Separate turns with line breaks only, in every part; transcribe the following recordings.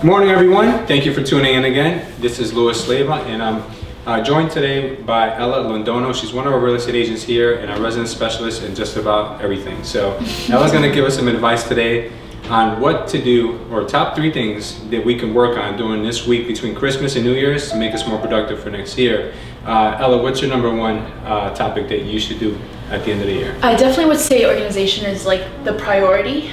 Good morning, everyone. Thank you for tuning in again. This is Luis Leyva, and I'm joined today by Ella Londono. She's one of our real estate agents here and a resident specialist in just about everything. So Ella's going to give us some advice today on what to do, or top 3 things that we can work on during this week between Christmas and New Year's to make us more productive for next year. Ella, what's your number one topic that you should do at the end of the year?
I definitely would say organization is like the priority.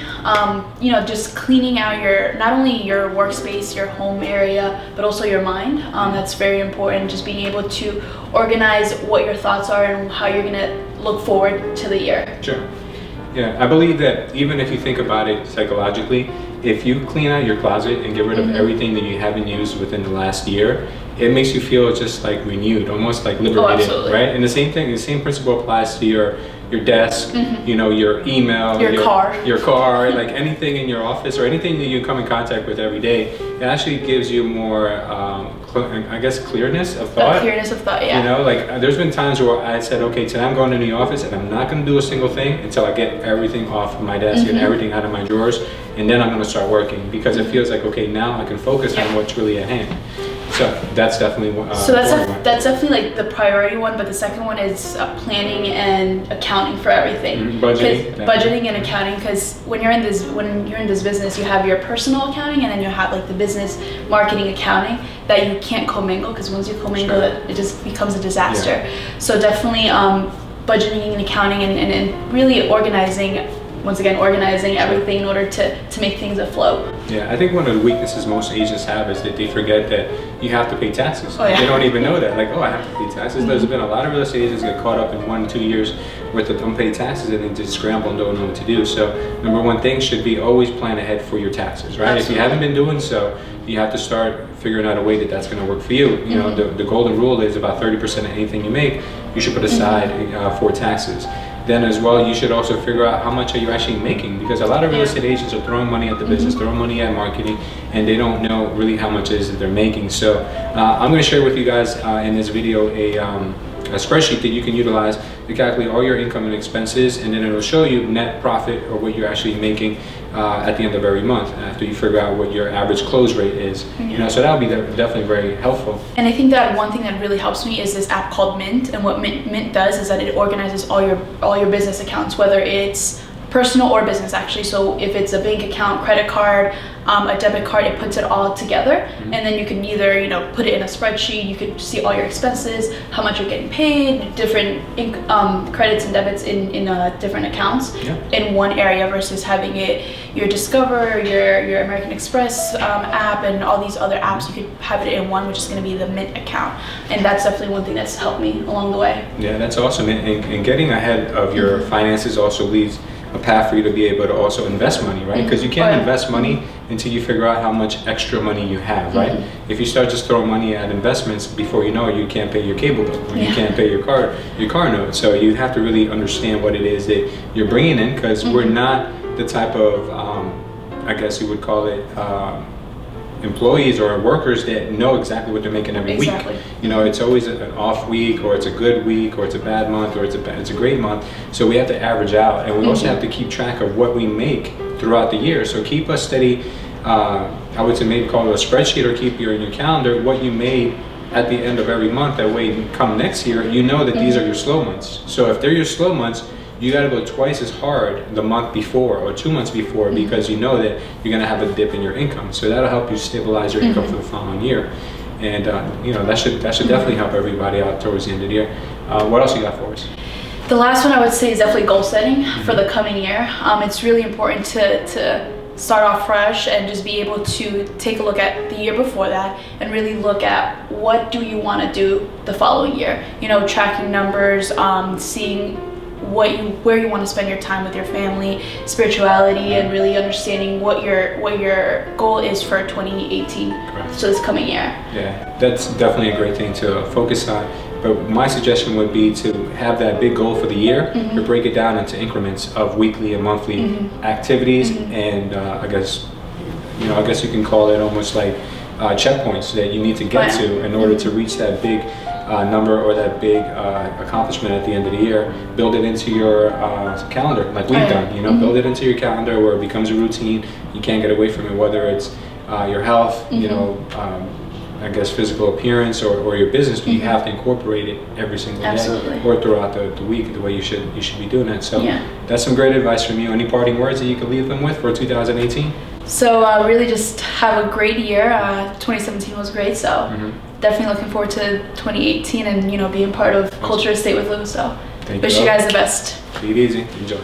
Just cleaning out not only your workspace, your home area, but also your mind. That's very important. Just being able to organize what your thoughts are and how you're gonna look forward to the year.
Sure. Yeah, I believe that even if you think about it psychologically, if you clean out your closet and get rid of everything that you haven't used within the last year, it makes you feel just like renewed, almost like liberated, right? And the same principle applies to your desk, your email, your car, like anything in your office or anything that you come in contact with every day. It actually gives you more, clearness of thought.
Clearness of thought, yeah.
There's been times where I said, okay, today I'm going to the office and I'm not going to do a single thing until I get everything off of my desk and everything out of my drawers, and then I'm going to start working, because it feels like, okay, now I can focus on what's really at hand. So that's definitely one.
So that's definitely like the priority one, but the second one is planning and accounting for everything. Budgeting and accounting, because when you're in this business, you have your personal accounting and then you have like the business marketing accounting that you can't commingle, because once you commingle it just becomes a disaster. Yeah. So definitely budgeting and accounting and really organizing everything in order to make things afloat.
Yeah, I think one of the weaknesses most agents have is that they forget that you have to pay taxes. They don't even know that. Like, oh, I have to pay taxes. There's been a lot of real estate agents get caught up in 1-2 years worth of unpaid taxes and they just scramble and don't know what to do. So number one thing should be always plan ahead for your taxes, right? Absolutely. If you haven't been doing so, you have to start figuring out a way that's going to work for you. You know, the golden rule is about 30% of anything you make, you should put aside for taxes. Then as well, you should also figure out how much are you actually making, because a lot of real estate agents are throwing money at the business, throwing money at marketing, and they don't know really how much it is that they're making. So I'm going to share with you guys in this video a spreadsheet that you can utilize to calculate all your income and expenses, and then it'll show you net profit, or what you're actually making at the end of every month after you figure out what your average close rate is. So that'll be definitely very helpful.
And I think that one thing that really helps me is this app called Mint, and what Mint does is that it organizes all your business accounts, whether it's personal or business actually. So if it's a bank account, credit card, a debit card, it puts it all together, and then you can either put it in a spreadsheet. You could see all your expenses, how much you're getting paid, different credits and debits in different accounts in one area, versus having your Discover, your American Express app, and all these other apps. You could have it in one, which is going to be the Mint account, and that's definitely one thing that's helped me along the way.
Yeah, that's awesome. And getting ahead of your finances also leads a path for you to be able to also invest money, right? Because you can't invest money until you figure out how much extra money you have, right? If you start just throwing money at investments, before you know it, you can't pay your cable bill, or you can't pay your car note. So you have to really understand what it is that you're bringing in, because we're not the type of, I guess you would call it, employees or workers that know exactly what they're making every week. It's always an off week, or it's a good week, or it's a bad month, or it's a great month. So we have to average out, and we also have to keep track of what we make throughout the year. So keep a steady, I would say maybe call it a spreadsheet, or keep in your calendar what you made at the end of every month. That way, come next year, you know that these are your slow months. So if they're your slow months, you got to go twice as hard the month before or 2 months before, because you know that you're going to have a dip in your income. So that'll help you stabilize your income for the following year. And that should definitely help everybody out towards the end of the year. What else you got for us?
The last one I would say is definitely goal setting for the coming year. It's really important to start off fresh and just be able to take a look at the year before that and really look at what do you want to do the following year. Tracking numbers, seeing where you want to spend your time with your family, spirituality, and really understanding what your goal is for 2018. Correct. So this coming year.
Yeah, that's definitely a great thing to focus on. But my suggestion would be to have that big goal for the year, to break it down into increments of weekly and monthly activities, and I guess you can call it almost like checkpoints that you need to get to in order to reach that big number, or that big accomplishment at the end of the year. Build it into your calendar, like we've done. Build it into your calendar where it becomes a routine. You can't get away from it, whether it's your health, you know, I guess physical appearance or your business, but you have to incorporate it every single day or throughout the week, the way you should be doing that. So that's some great advice from you. Any parting words that you could leave them with for 2018?
So really just have a great year. 2017 was great, so definitely looking forward to 2018 and, you know, being part of Culture Estate with Lou. So wish you guys the best.
Be easy. Enjoy.